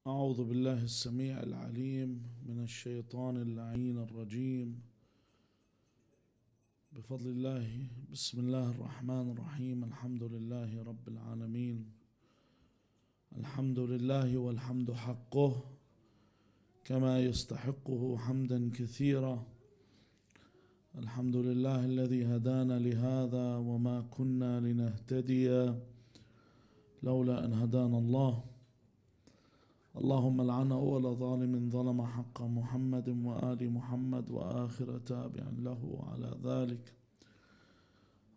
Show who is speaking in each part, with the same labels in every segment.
Speaker 1: أعوذ بالله السميع العليم من الشيطان اللعين الرجيم بفضل الله. بسم الله الرحمن الرحيم. الحمد لله رب العالمين. الحمد لله والحمد حقه كما يستحقه حمدا كثيرا. الحمد لله الذي هدانا لهذا وما كنا لنهتدي لولا أن هدانا الله. اللهم لعن أول ظالم ظلم حق محمد وآل محمد وآخر تابع له على ذلك.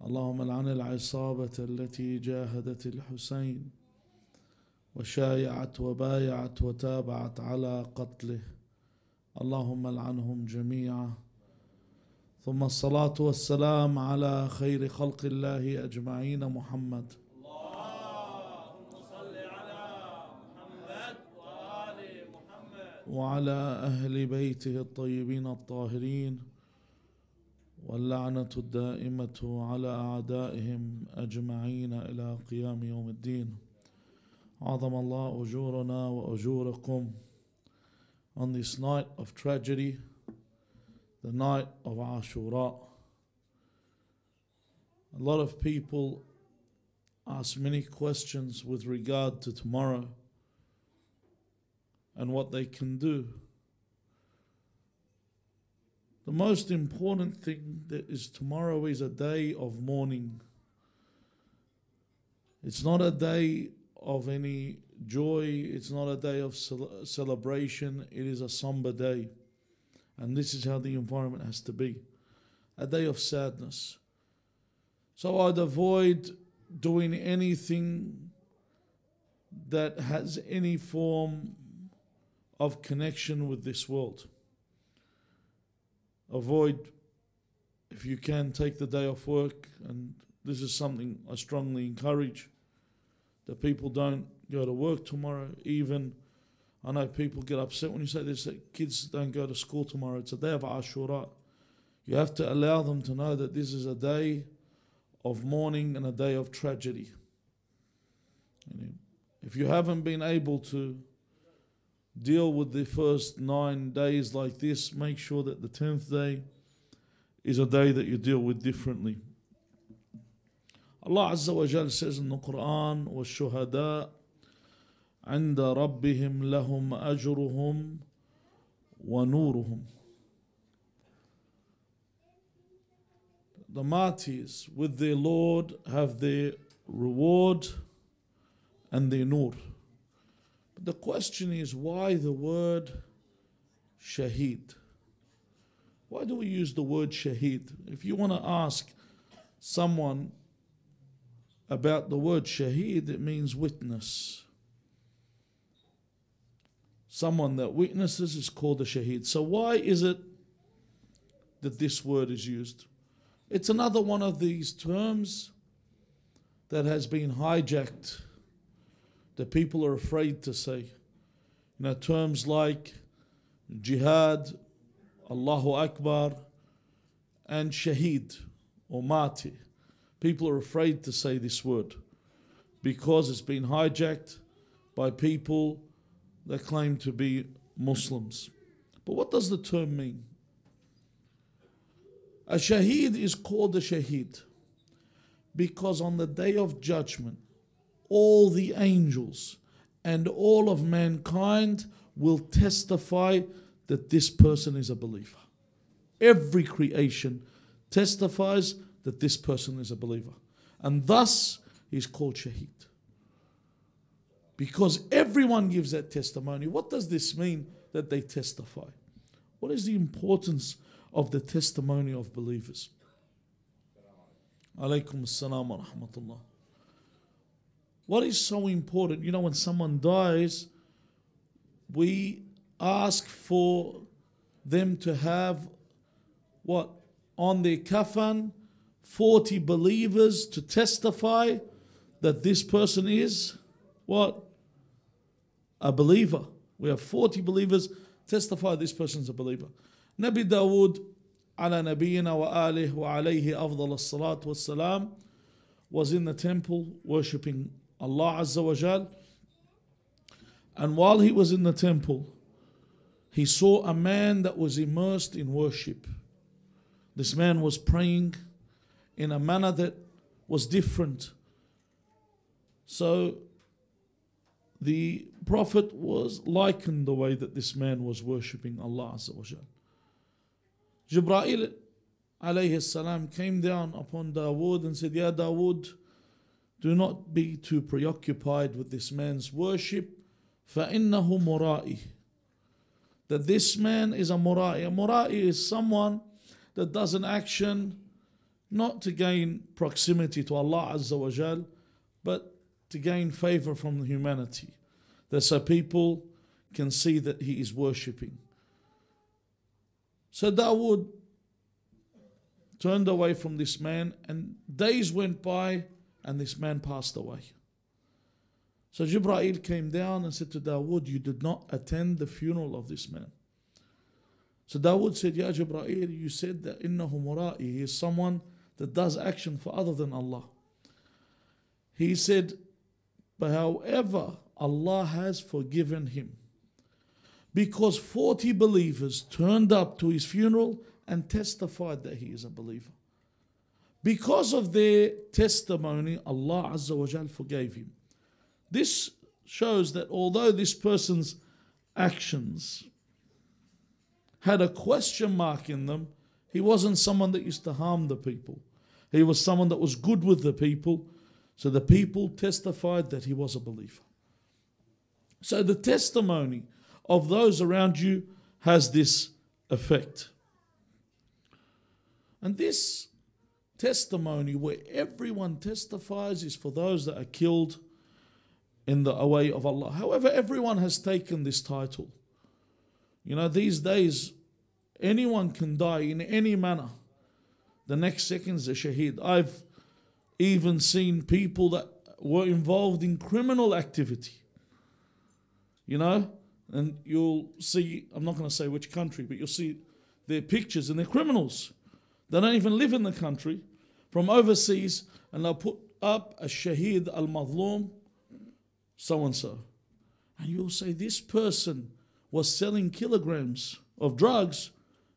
Speaker 1: اللهم لعن العصابة التي جاهدت الحسين وشايعت وبايعت وتابعت على قتله. اللهم لعنهم جميعا. ثم الصلاة والسلام على خير خلق الله أجمعين محمد وعلى أهل بيته الطيبين الطاهرين، واللعنة الدائمة على أعدائهم أجمعين إلى قيام يوم الدين. عظم الله أجورنا وأجوركم on this night of tragedy, the night of Ashura. A lot of people ask many questions with regard to tomorrow and what they can do. The most important thing that is tomorrow is a day of mourning. It's not a day of any joy. It's not a day of celebration. It is a somber day. And this is how the environment has to be. A day of sadness. So I'd avoid doing anything that has any form of connection with this world. Avoid, if you can, take the day off work, and this is something I strongly encourage, that people don't go to work tomorrow. Even, I know people get upset when you say this, that kids don't go to school tomorrow. It's a day of Ashura. You have to allow them to know that this is a day of mourning and a day of tragedy. If you haven't been able to deal with the first 9 days like this, make sure that the 10th day is a day that you deal with differently. Allah Azza wa Jal says in the Quran, وَالشُّهَدَاء عِنْدَ رَبِّهِمْ لَهُمْ أَجْرُهُمْ وَنُورُهُمْ. The martyrs with their Lord have their reward and their nur. But the question is, why the word shaheed? Why do we use the word shaheed? If you want to ask someone about the word shaheed, it means witness. Someone that witnesses is called a shaheed. So why is it that this word is used? It's another one of these terms that has been hijacked, that people are afraid to say. Terms like jihad, Allahu Akbar, and shaheed or martyr. People are afraid to say this word because it's been hijacked by people that claim to be Muslims. But what does the term mean? A shaheed is called a shaheed because on the day of judgment, all the angels and all of mankind will testify that this person is a believer. Every creation testifies that this person is a believer. And thus, he's called shaheed. Because everyone gives that testimony. What does this mean that they testify? What is the importance of the testimony of believers? Alaykum as-salam wa rahmatullah. What is so important? When someone dies, we ask for them to have what? On their kafan, 40 believers to testify that this person is what? A believer. We have 40 believers testify this person is a believer. Nabi Dawood ala nabiyina wa alih wa alayhi afdal as-salat wa salam was in the temple worshipping Allah Azza wa Jal, And while he was in the temple, he saw a man that was immersed in worship. This man was praying in a manner that was different. So the Prophet was likened the way that this man was worshipping Allah Azza wa Jal. Jibreel alayhi salam came down upon Dawood and said, Ya Dawood, do not be too preoccupied with this man's worship. فَإِنَّهُ مُرَائِي. That this man is a mura'i. A mura'i is someone that does an action not to gain proximity to Allah Azza wa Jal, but to gain favor from humanity. That so people can see that he is worshipping. So Dawood turned away from this man, and days went by and this man passed away. So Jibreel came down and said to Dawood, you did not attend the funeral of this man. So Dawood said, Ya Jibreel, you said that innahu mura'i, he is someone that does action for other than Allah. He said, but however, Allah has forgiven him, because 40 believers turned up to his funeral and testified that he is a believer. Because of their testimony, Allah Azza wa Jal forgave him. This shows that although this person's actions had a question mark in them, he wasn't someone that used to harm the people. He was someone that was good with the people. So the people testified that he was a believer. So the testimony of those around you has this effect. And this testimony where everyone testifies is for those that are killed in the way of Allah. However, everyone has taken this title. You know, these days, anyone can die in any manner. The next second's a shaheed. I've even seen people that were involved in criminal activity. You know, and you'll see, I'm not going to say which country, but you'll see their pictures and they're criminals. They don't even live in the country, from overseas, and they'll put up a shaheed al-mazloom, so-and-so. And you'll say, this person was selling kilograms of drugs,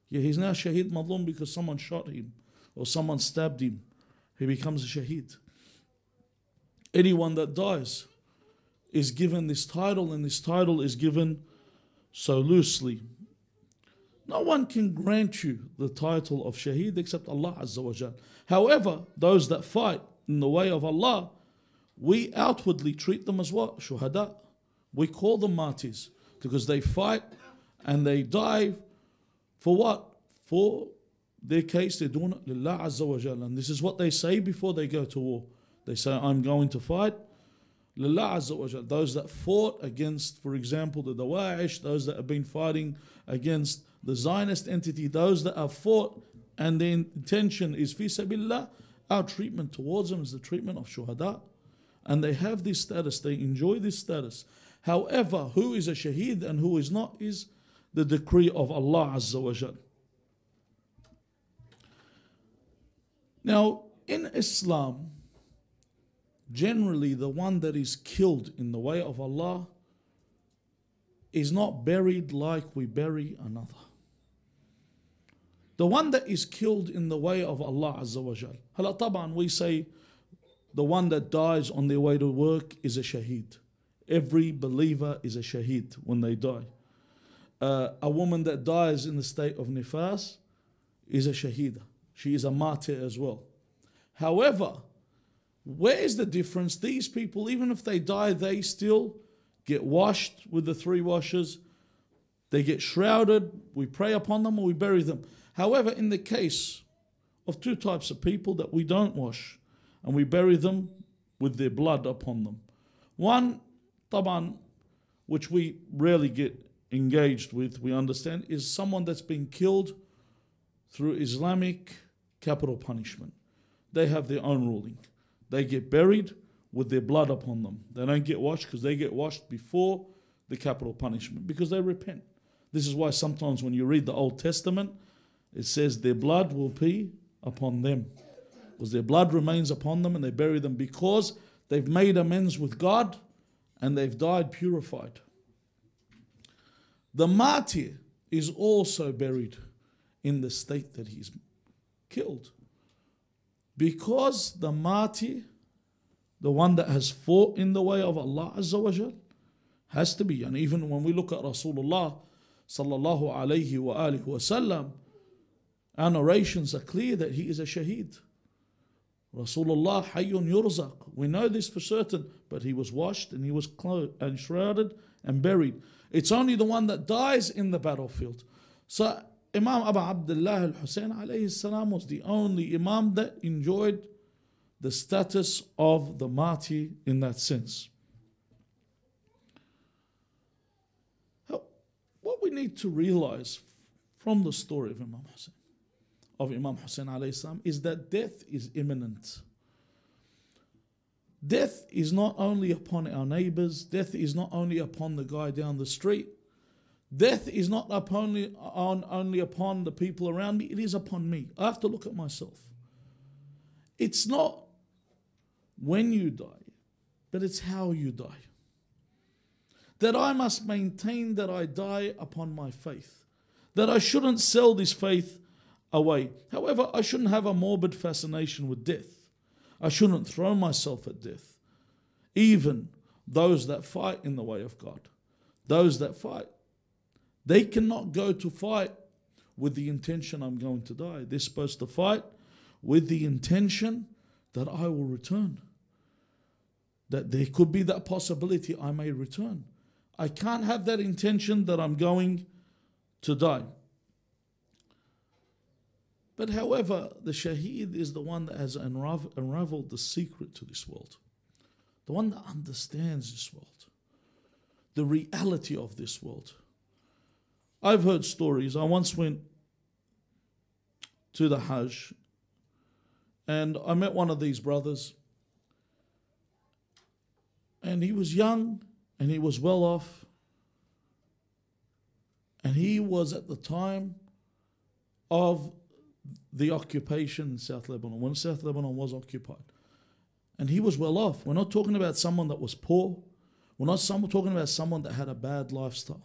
Speaker 1: yeah, he's now shaheed mazloom because someone shot him or someone stabbed him. He becomes a shaheed. Anyone that dies is given this title, and this title is given so loosely. No one can grant you the title of shaheed except Allah Azza wa Jal. However, those that fight in the way of Allah, we outwardly treat them as what? Shuhada. We call them martyrs because they fight and they die for what? For their case, they're doing it lillah Azza wa Jal. And this is what they say before they go to war. They say, I'm going to fight lillah Azza wa Jal. Those that fought against, for example, the Dawa'ish, those that have been fighting against the Zionist entity, those that have fought and their intention is fi sabilillah, our treatment towards them is the treatment of shuhada. And they have this status, they enjoy this status. However, who is a shaheed and who is not is the decree of Allah Azza wa Jal. Now, in Islam, generally the one that is killed in the way of Allah is not buried like we bury another. The one that is killed in the way of Allah Azza wa Jal. Hala taban, we say the one that dies on their way to work is a shaheed. Every believer is a shaheed when they die. A woman that dies in the state of nifas is a shaheeda. She is a martyr as well. However, where is the difference? These people, even if they die, they still get washed with the 3 washes. They get shrouded. We pray upon them or we bury them. However, in the case of 2 types of people that we don't wash and we bury them with their blood upon them. One, taban, which we rarely get engaged with, we understand, is someone that's been killed through Islamic capital punishment. They have their own ruling. They get buried with their blood upon them. They don't get washed because they get washed before the capital punishment because they repent. This is why sometimes when you read the Old Testament, it says their blood will be upon them. Because their blood remains upon them and they bury them because they've made amends with God and they've died purified. The martyr is also buried in the state that he's killed. Because the martyr, the one that has fought in the way of Allah Azza wa Jal, has to be. And even when we look at Rasulullah sallallahu alayhi wa alihi wa sallam, our narrations are clear that he is a shaheed. Rasulullah hayyun yurzaq. We know this for certain, but he was washed and he was clothed and shrouded and buried. It's only the one that dies in the battlefield. So Imam Abu Abdullah al-Hussein alayhi salam was the only Imam that enjoyed the status of the martyr in that sense. What we need to realize from the story of Imam Hussein alayhi salam is that death is imminent. Death is not only upon our neighbors, death is not only upon the guy down the street, death is not only upon the people around me, it is upon me. I have to look at myself. It's not when you die, but it's how you die. That I must maintain that I die upon my faith. That I shouldn't sell this faith away. However, I shouldn't have a morbid fascination with death. I shouldn't throw myself at death. Even those that fight in the way of God, those that fight, they cannot go to fight with the intention I'm going to die. They're supposed to fight with the intention that I will return. That there could be that possibility I may return. I can't have that intention that I'm going to die. But however, the shaheed is the one that has unraveled the secret to this world. The one that understands this world. The reality of this world. I've heard stories. I once went to the Hajj and I met one of these brothers. And he was young and he was well off. And he was at the time of the occupation in South Lebanon, when South Lebanon was occupied. And he was well off. We're not talking about someone that was poor. We're not talking about someone that had a bad lifestyle.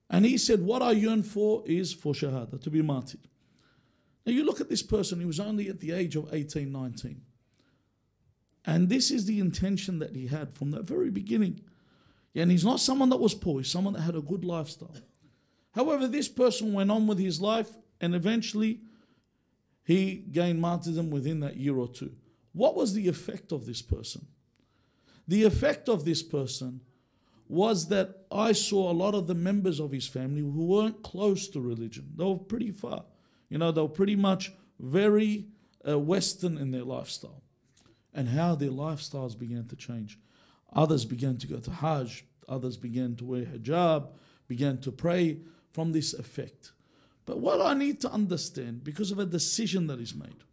Speaker 1: And he said, what I yearn for is for shahada, to be martyred. Now you look at this person, he was only at the age of 18, 19. And this is the intention that he had from the very beginning. And he's not someone that was poor, he's someone that had a good lifestyle. However, this person went on with his life and eventually he gained martyrdom within that year or two. What was the effect of this person? The effect of this person was that I saw a lot of the members of his family who weren't close to religion. They were pretty far. They were pretty much very Western in their lifestyle. And how their lifestyles began to change. Others began to go to Hajj. Others began to wear hijab, began to pray from this effect. But what I need to understand, because of a decision that is made,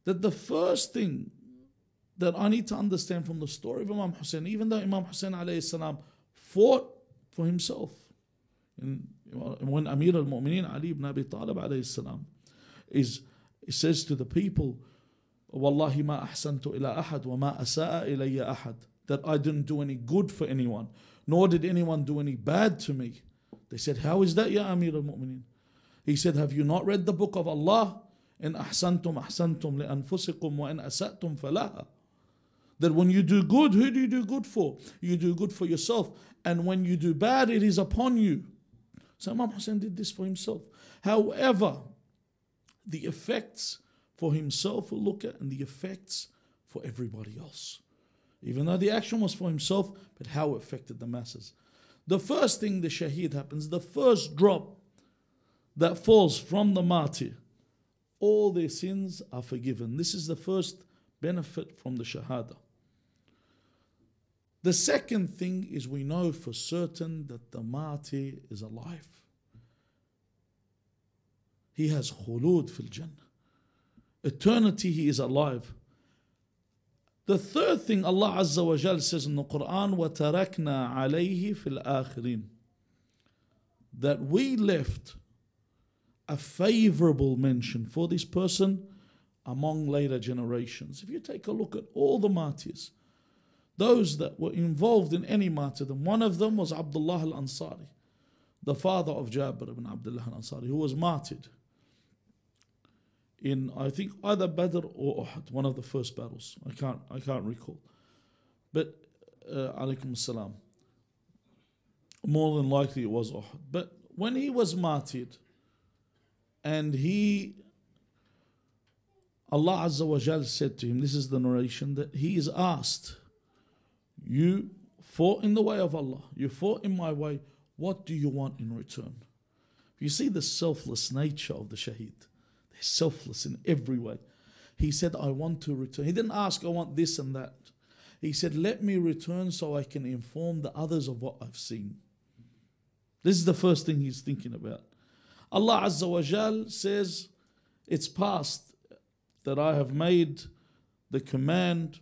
Speaker 1: that the first thing that I need to understand from the story of Imam Hussein, even though Imam Hussein alayhi salam fought for himself, and when Amir al-Mu'mineen Ali ibn Abi Talib alayhi salam he says to the people, Wallahi ma ahsantu ila ahad wa ma asa'a ilayya ahad, that I didn't do any good for anyone, nor did anyone do any bad to me. They said, how is that, ya Amir al-Mu'mineen? He said, have you not read the book of Allah? In ahsantum ahsantum li anfusikum wa in asatum falaha. That when you do good, who do you do good for? You do good for yourself. And when you do bad, it is upon you. So Imam Hussein did this for himself. However, the effects for himself we'll look at, and the effects for everybody else. Even though the action was for himself, but how it affected the masses. The first thing the shaheed happens, the first drop that falls from the martyr, all their sins are forgiven. This is the first benefit from the shahada. The second thing is we know for certain that the martyr is alive. He has khulud fil jannah. Eternity, he is alive. The third thing Allah Azza wa Jal says in the Quran, وَتَرَكْنَا عَلَيْهِ فِي الْآخِرِينَ, that we left a favorable mention for this person among later generations. If you take a look at all the martyrs, those that were involved in any martyrdom. One of them was Abdullah al-Ansari, the father of Jabir ibn Abdullah al-Ansari, who was martyred in, I think, either Badr or Uhud, one of the first battles. I can't recall. But alaykum as-salam. More than likely it was Uhud. But when he was martyred, and Allah Azza wa Jal said to him, this is the narration, that he is asked, you fought in the way of Allah, you fought in my way, what do you want in return? You see the selfless nature of the shaheed. They're selfless in every way. He said, I want to return. He didn't ask, I want this and that. He said, let me return so I can inform the others of what I've seen. This is the first thing he's thinking about. Allah Azza wa Jal says, it's past that I have made the command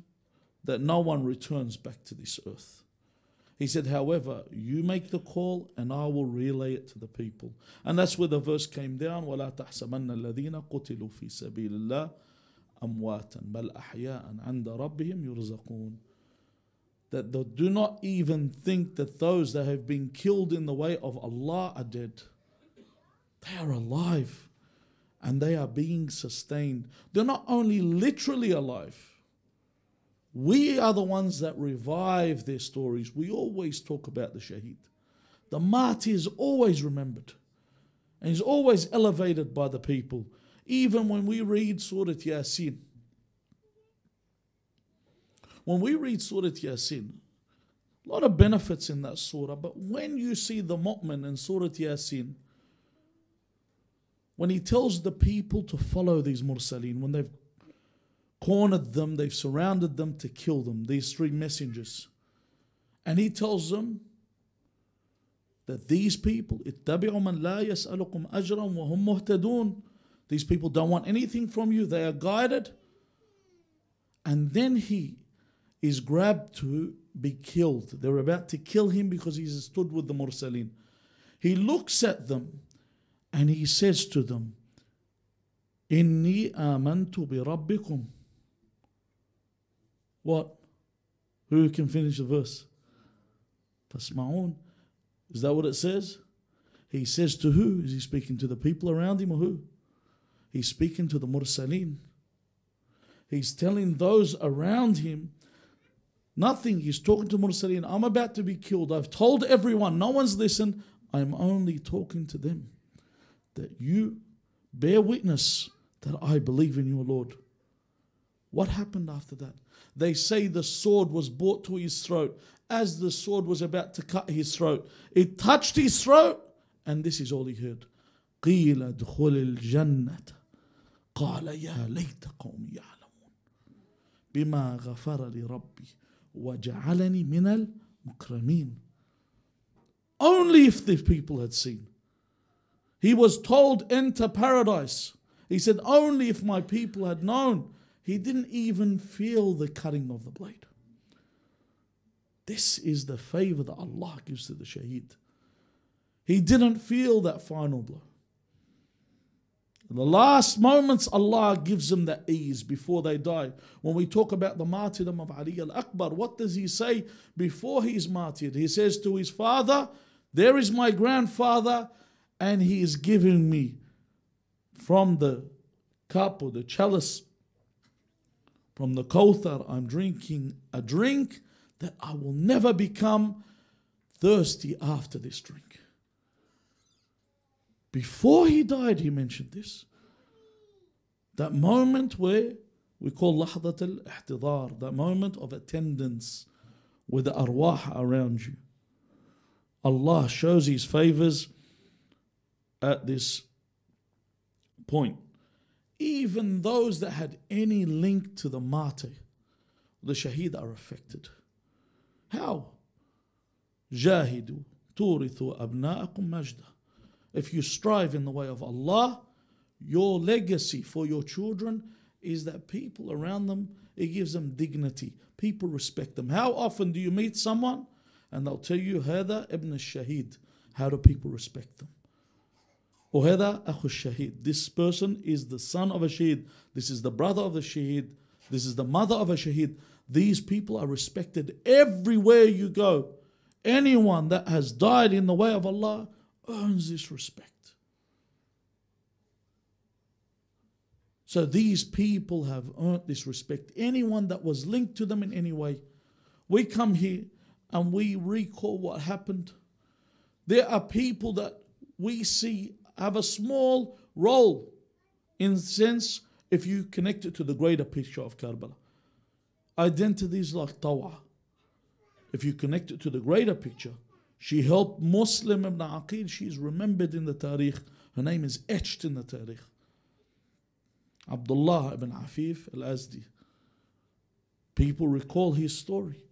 Speaker 1: that no one returns back to this earth. He said, however, you make the call and I will relay it to the people. And that's where the verse came down, وَلَا تَحْسَبَنَّ الَّذِينَ قُتِلُوا فِي سَبِيلِ اللَّهِ أَمْوَاتًا بَلْ أَحْيَاءً عِنْدَ رَبِّهِمْ يُرْزَقُونَ. That they do not even think that those that have been killed in the way of Allah are dead. They are alive and they are being sustained. They're not only literally alive. We are the ones that revive their stories. We always talk about the shaheed. The martyr is always remembered and is always elevated by the people. Even when we read Surah Yasin. When we read Surah Yasin, a lot of benefits in that surah, but when you see the mu'min in Surah Yasin, when he tells the people to follow these mursaleen, when they've cornered them, they've surrounded them to kill them, these three messengers, and he tells them that these people, اتَّبِعُوا مَنْ لَا يَسْأَلُكُمْ أَجْرًا وَهُمْ مُهْتَدُونَ, these people don't want anything from you, they are guided. And then he is grabbed to be killed. They're about to kill him because he's stood with the mursaleen. He looks at them and he says to them, إِنِّي آمَنْتُ بِرَبِّكُمْ. What? Who can finish the verse? فَاسْمَعُونَ. Is that what it says? He says to who? Is he speaking to the people around him or who? He's speaking to the mursaleen. He's telling those around him nothing. He's talking to mursaleen. I'm about to be killed. I've told everyone. No one's listened. I'm only talking to them. That you bear witness that I believe in your Lord. What happened after that? They say the sword was brought to his throat. As the sword was about to cut his throat, it touched his throat, and this is all he heard. قِيلَ ادْخُلِ الْجَنَّةَ قَالَ يَا لَيْتَ قَوْمِي يَعْلَمُونَ بِمَا غَفَرَ لِرَبِّي وَجَعَلَنِي مِنَ الْمُكْرَمِينَ. Only if the people had seen. He was told, enter paradise. He said, only if my people had known. He didn't even feel the cutting of the blade. This is the favor that Allah gives to the shaheed. He didn't feel that final blow. In the last moments, Allah gives them that ease before they die. When we talk about the martyrdom of Ali al-Akbar, what does he say before he's martyred? He says to his father, there is my grandfather, and he is giving me from the cup or the chalice, from the Kawthar, I'm drinking a drink that I will never become thirsty after this drink. Before he died, he mentioned this. That moment where we call lahdat al-ihtidar, that moment of attendance with the arwah around you. Allah shows his favors at this point. Even those that had any link to the martyr, the shaheed, are affected. How? Jahidu turithu abna'akum majda. If you strive in the way of Allah, your legacy for your children is that people around them, it gives them dignity. People respect them. How often do you meet someone and they'll tell you, Hada ibn al-shaheed. How do people respect them? Or Hada akhu al-shaheed. This person is the son of a shaheed. This is the brother of the shaheed. This is the mother of a shaheed. These people are respected everywhere you go. Anyone that has died in the way of Allah earns this respect. So these people have earned this respect. Anyone that was linked to them in any way. We come here and we recall what happened. There are people that we see have a small role in the sense if you connect it to the greater picture of Karbala. Identities like Tawa. If you connect it to the greater picture, she helped Muslim ibn Aqil. She is remembered in the Tariq. Her name is etched in the Tariq. Abdullah ibn Afif al-Azdi. People recall his story.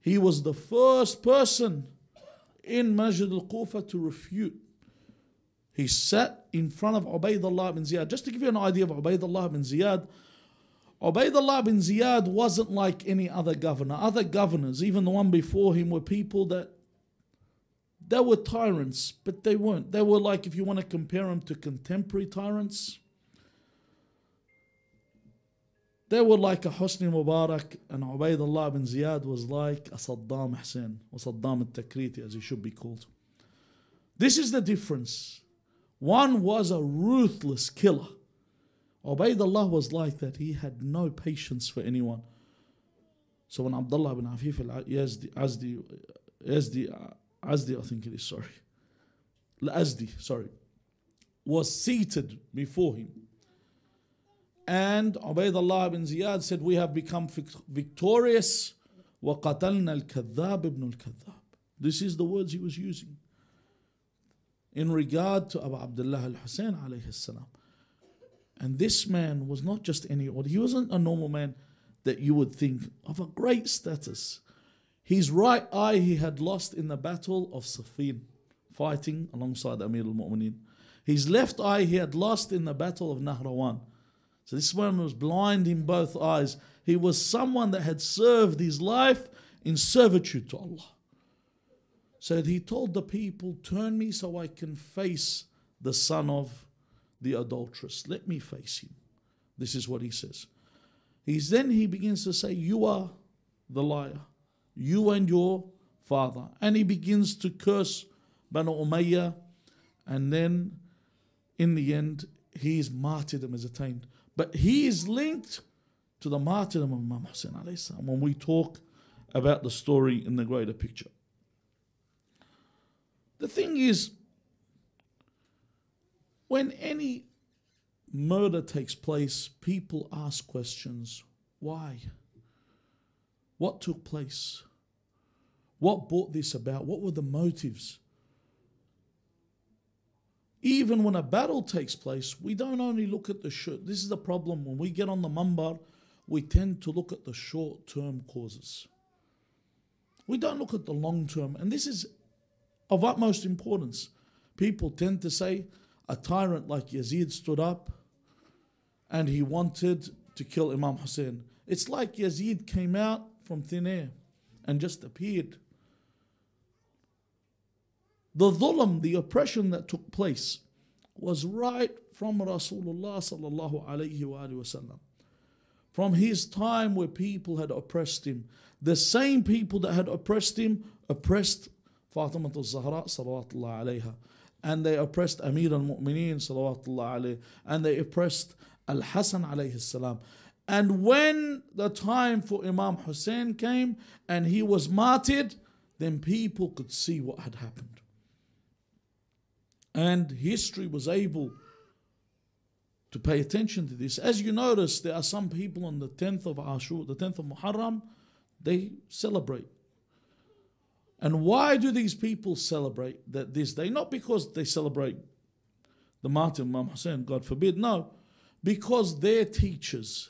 Speaker 1: He was the first person in Masjid al-Kufa to refute. He sat in front of Ubaydullah ibn Ziyad. Just to give you an idea of Ubaydullah ibn Ziyad, Ubaydullah ibn Ziyad wasn't like any other governor. Other governors, even the one before him, were people that they were tyrants, but they weren't. They were like, if you want to compare them to contemporary tyrants, they were like a Hosni Mubarak, and Ubaydullah ibn Ziyad was like a Saddam Hussein, or Saddam al-Takriti as he should be called. This is the difference. One was a ruthless killer. Ubaydullah was like that. He had no patience for anyone. So when Abdullah ibn Afif al-Azdi, I think it is, sorry, was seated before him. And Ubaydullah ibn Ziyad said, we have become victorious. وَقَتَلْنَا الْكَذَّابِ ibn al-Kadhab. This is the words he was using in regard to Abu Abdullah al-Hussein alayhi salam. And this man was not just any order. He wasn't a normal man that you would think of a great status. His right eye he had lost in the battle of Siffin, fighting alongside Amir al-Mu'mineen. His left eye he had lost in the battle of Nahrawan. So this man was blind in both eyes. He was someone that had served his life in servitude to Allah. So he told the people, turn me so I can face the son of the adulteress. Let me face him. This is what he says. Then he begins to say, you are the liar. You and your father. And he begins to curse Banu Umayyah. And then in the end, his martyrdom is attained. But he is linked to the martyrdom of Imam Hussein alayhi salam when we talk about the story in the greater picture. The thing is, when any murder takes place, people ask questions. Why? What took place? What brought this about? What were the motives? Even when a battle takes place, we don't only look at the short. This is the problem. When we get on the mambar, we tend to look at the short-term causes. We don't look at the long-term. And this is of utmost importance. People tend to say a tyrant like Yazid stood up and he wanted to kill Imam Hussein. It's like Yazid came out from thin air and just appeared. The dhulm, the oppression that took place, was right from Rasulullah sallallahu alayhi wa sallam. From his time where people had oppressed him. The same people that had oppressed him oppressed Fatima al-Zahra salawatullah alayha. And they oppressed Amir al-Mu'mineen salawatullah alayhi. And they oppressed Al-Hasan alayhi salam. And when the time for Imam Hussein came and he was martyred, then people could see what had happened. And history was able to pay attention to this. As you notice, there are some people on the 10th of Ashur, the 10th of Muharram, they celebrate. And why do these people celebrate that this day? Not because they celebrate the martyr Imam Hussein, God forbid, no. Because their teachers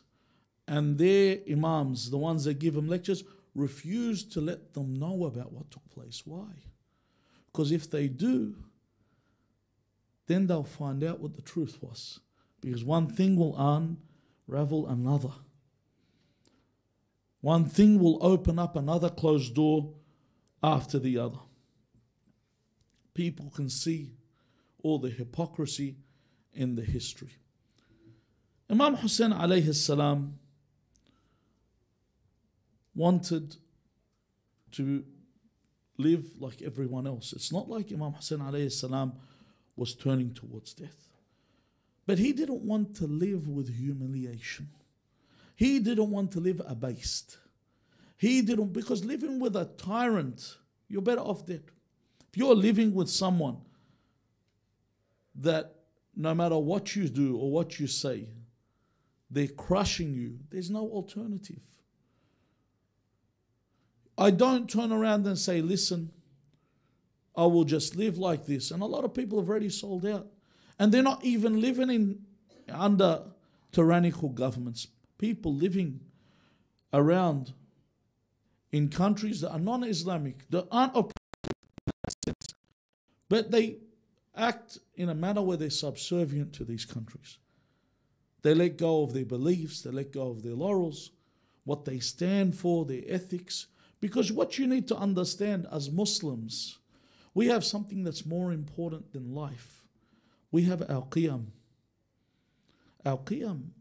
Speaker 1: and their imams, the ones that give them lectures, refuse to let them know about what took place. Why? Because if they do, then they'll find out what the truth was. Because one thing will unravel another. One thing will open up another closed door after the other. People can see all the hypocrisy in the history. Imam Hussein alayhi salam wanted to live like everyone else. It's not like Imam Hussein alayhi salam was turning towards death. But he didn't want to live with humiliation. He didn't want to live abased. He didn't, because living with a tyrant, you're better off dead. If you're living with someone that no matter what you do or what you say, they're crushing you, there's no alternative. I don't turn around and say, listen, I will just live like this. And a lot of people have already sold out. And they're not even living under tyrannical governments. People living around in countries that are non-Islamic, that aren't oppressive in that sense, but they act in a manner where they're subservient to these countries. They let go of their beliefs, they let go of their laurels, what they stand for, their ethics. Because what you need to understand as Muslims, we have something that's more important than life. We have our qiyam. Our qiyam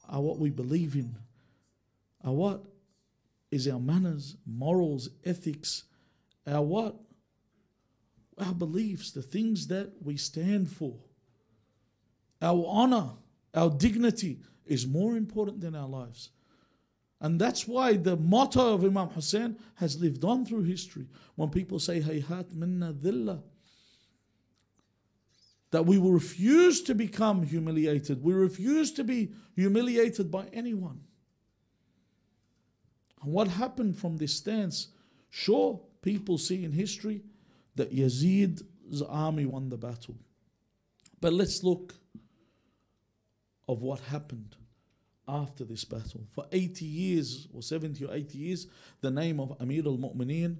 Speaker 1: are what we believe in, are what is our manners, morals, ethics, our what? Our beliefs, the things that we stand for. Our honor, our dignity is more important than our lives. And that's why the motto of Imam Hussein has lived on through history. When people say, hayhat minna dhilla, that we will refuse to become humiliated. We refuse to be humiliated by anyone. And what happened from this stance? Sure, people see in history that Yazid's army won the battle. But let's look of what happened after this battle. For 80 years, or 70 or 80 years, the name of Amir al-Mu'mineen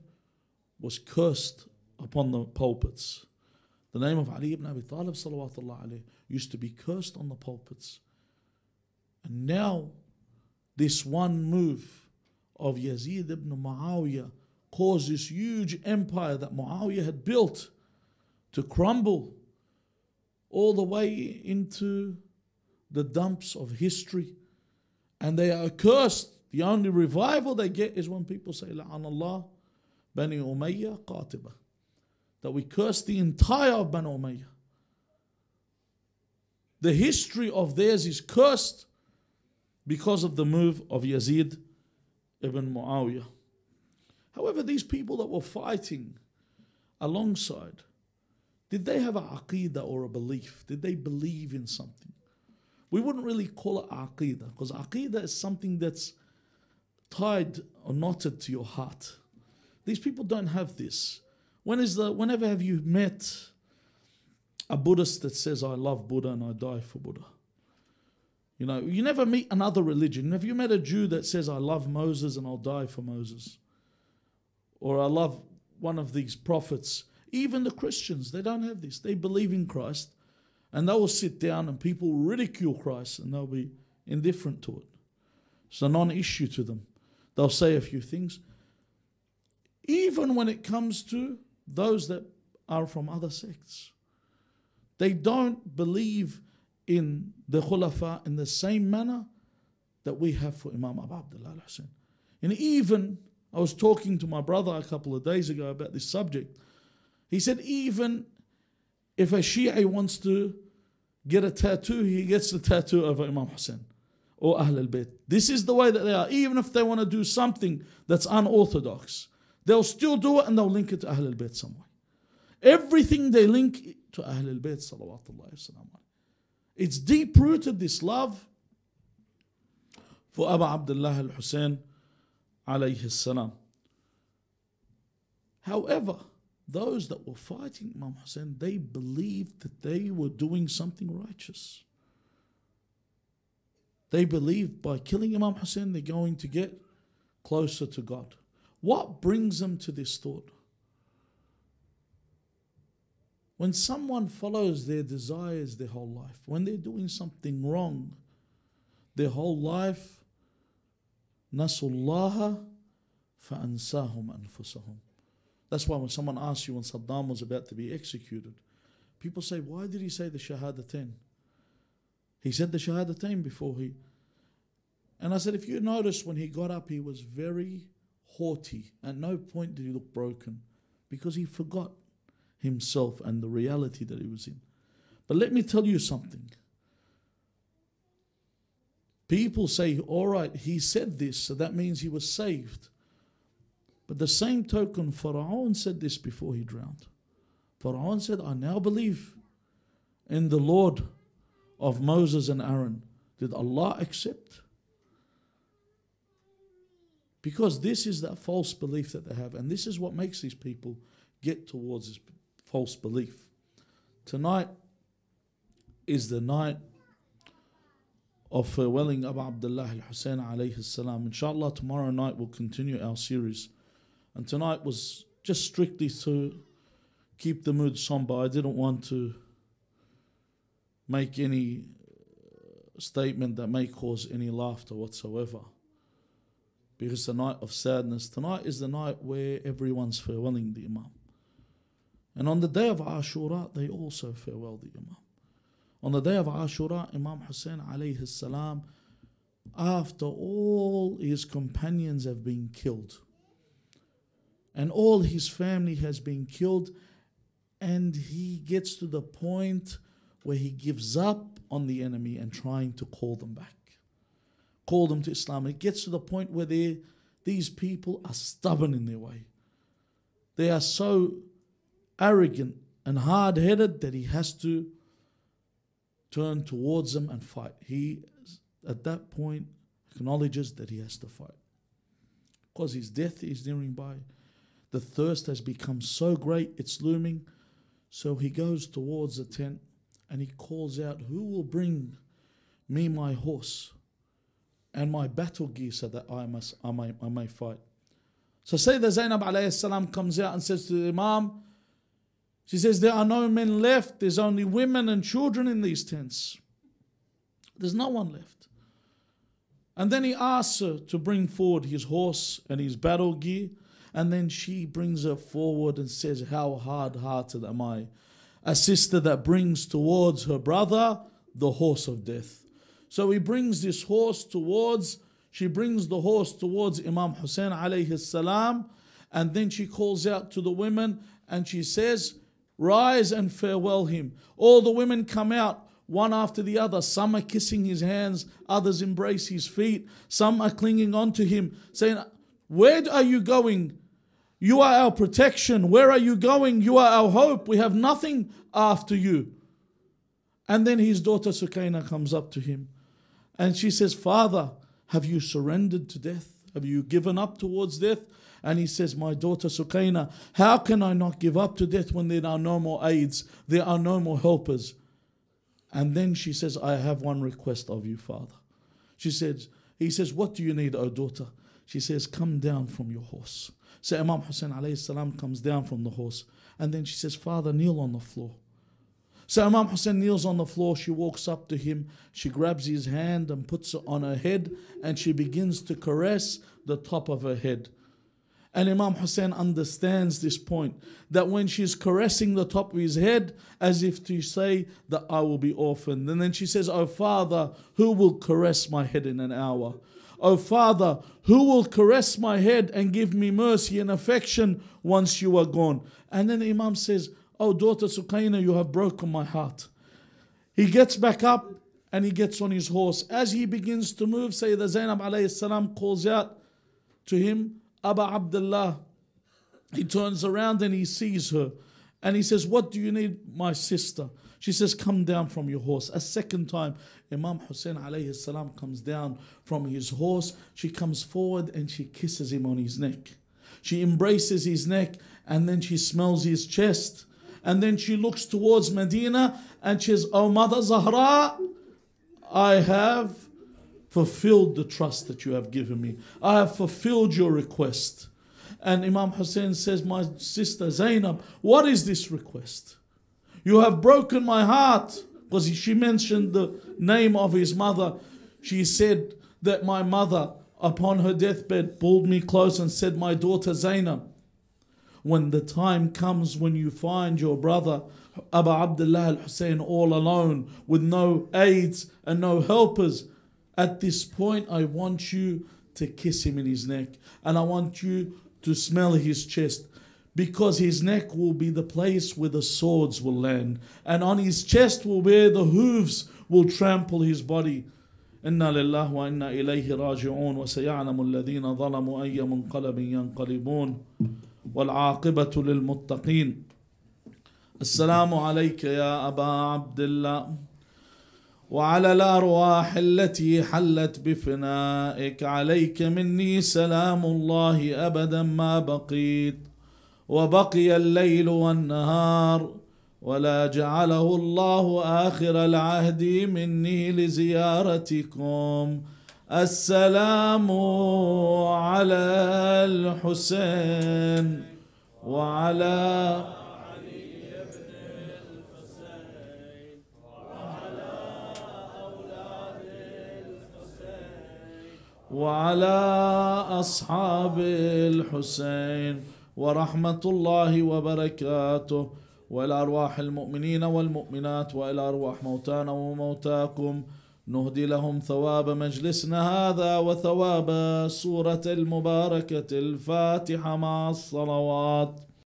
Speaker 1: was cursed upon the pulpits. The name of Ali ibn Abi Talib salawatullah alayhi used to be cursed on the pulpits. And now, this one move of Yazid ibn Muawiyah caused this huge empire that Muawiyah had built to crumble all the way into the dumps of history. And they are cursed. The only revival they get is when people say, La'anallah Bani Umayyah Qatiba. That we curse the entire of Bani Umayyah. The history of theirs is cursed because of the move of Yazid ibn Muawiyah. However, these people that were fighting alongside, did they have a aqeedah or a belief? Did they believe in something? We wouldn't really call it aqeedah, because aqeedah is something that's tied or knotted to your heart. These people don't have this. Whenever have you met a Buddhist that says, I love Buddha and I die for Buddha? You know, you never meet another religion. Have you met a Jew that says, I love Moses and I'll die for Moses? Or I love one of these prophets. Even the Christians, they don't have this. They believe in Christ. And they will sit down and people will ridicule Christ and they'll be indifferent to it. It's a non-issue to them. They'll say a few things. Even when it comes to those that are from other sects, they don't believe in the Khulafa in the same manner that we have for Imam Abu Abdullah al-Hussein. And even, I was talking to my brother a couple of days ago about this subject. He said even if a Shia wants to get a tattoo, he gets the tattoo of Imam Hussein or Ahl al-Bayt. This is the way that they are. Even if they want to do something that's unorthodox, they'll still do it and they'll link it to Ahl al-Bayt some way. Everything they link to Ahl al-Bayt salawatullahi wasalam. It's deep-rooted, this love for Abu Abdullah al-Hussein alayhi salam. However, those that were fighting Imam Hussein, they believed that they were doing something righteous. They believed by killing Imam Hussein, they're going to get closer to God. What brings them to this thought? When someone follows their desires their whole life, when they're doing something wrong their whole life, nasullaha fa'ansahum anfusahum. That's why when someone asks you when Saddam was about to be executed, people say, why did he say the Shahadatain? He said the Shahadatain before he... And I said, if you notice when he got up, he was very haughty. At no point did he look broken, because he forgot himself and the reality that he was in. But let me tell you something. People say, all right, he said this, so that means he was saved. But the same token, Pharaoh said this before he drowned. Pharaoh said, I now believe in the Lord of Moses and Aaron. Did Allah accept? Because this is that false belief that they have. And this is what makes these people get towards this false belief. Tonight is the night of farewelling Abu Abdullah al-Hussein alayhi salam. Inshallah, tomorrow night we'll continue our series. And tonight was just strictly to keep the mood somber. I didn't want to make any statement that may cause any laughter whatsoever, because the night of sadness. Tonight is the night where everyone's farewelling the Imam. And on the day of Ashura, they also farewell the Imam. On the day of Ashura, Imam Hussein alayhi salam, after all his companions have been killed, and all his family has been killed, and he gets to the point where he gives up on the enemy and trying to call them back, call them to Islam. It gets to the point where these people are stubborn in their way. They are so arrogant and hard-headed that he has to turn towards them and fight. He, at that point, acknowledges that he has to fight, because his death is nearing by. The thirst has become so great, it's looming. So he goes towards the tent and he calls out, who will bring me my horse and my battle gear so that I may fight? So Sayyidah Zainab alayhi salam comes out and says to the Imam, she says, there are no men left. There's only women and children in these tents. There's no one left. And then he asks her to bring forward his horse and his battle gear. And then she brings her forward and says, how hard-hearted am I? A sister that brings towards her brother the horse of death. So he brings this horse towards, she brings the horse towards Imam Hussein alayhi salam. And then she calls out to the women and she says, rise and farewell him. All the women come out, one after the other. Some are kissing his hands, others embrace his feet. Some are clinging on to him, saying, where are you going? You are our protection. Where are you going? You are our hope. We have nothing after you. And then his daughter Sukaina comes up to him and she says, Father, have you surrendered to death? Have you given up towards death? And he says, my daughter Sukaina, how can I not give up to death when there are no more aids? There are no more helpers. And then she says, I have one request of you, Father. He says, what do you need, O daughter? She says, come down from your horse. So Imam Hussein alayhi salam comes down from the horse. And then she says, Father, kneel on the floor. So Imam Hussein kneels on the floor. She walks up to him. She grabs his hand and puts it on her head. And she begins to caress the top of her head. And Imam Hussein understands this point, that when she's caressing the top of his head, as if to say that I will be orphaned. And then she says, oh Father, who will caress my head in an hour? Oh Father, who will caress my head and give me mercy and affection once you are gone? And then the Imam says, oh daughter Sukaina, you have broken my heart. He gets back up and he gets on his horse. As he begins to move, Sayyidah Zainab alayhi salam calls out to him, Aba Abdullah. He turns around and he sees her. And he says, what do you need, my sister? She says, come down from your horse. A second time, Imam Hussein alayhi salam comes down from his horse. She comes forward and she kisses him on his neck. She embraces his neck and then she smells his chest. And then she looks towards Medina and she says, oh Mother Zahra, I have fulfilled the trust that you have given me. I have fulfilled your request. And Imam Hussein says, my sister Zainab, what is this request? You have broken my heart. Because she mentioned the name of his mother. She said that my mother, upon her deathbed, pulled me close and said, my daughter Zainab, when the time comes when you find your brother Abu Abdullah al-Hussein all alone with no aids and no helpers, At this point, I want you to kiss him in his neck. And I want you to smell his chest. Because his neck will be the place where the swords will land. And on his chest will where the hooves will trample his body. إنا لله وإنا إليه راجعون وسيعلم الذين ظلموا أي منقلب ينقلبون والعاقبة للمتقين. السلام عليك يا أبا عبد الله وعلى الأرواح التي حلت بفنائك. عليك مني سلام الله أبدا ما بقيت وبقي الليل والنهار ولا جعله الله آخر العهد مني لزيارتكم. السلام على الحسين وعلى علي بن الحسين وعلى أولاد الحسين وعلى أصحاب الحسين ورحمة الله وبركاته. وإلى أرواح المؤمنين والمؤمنات وإلى أرواح موتانا وموتاكم نهدي لهم ثواب مجلسنا هذا وثواب سورة المباركة الفاتحة مع الصلوات.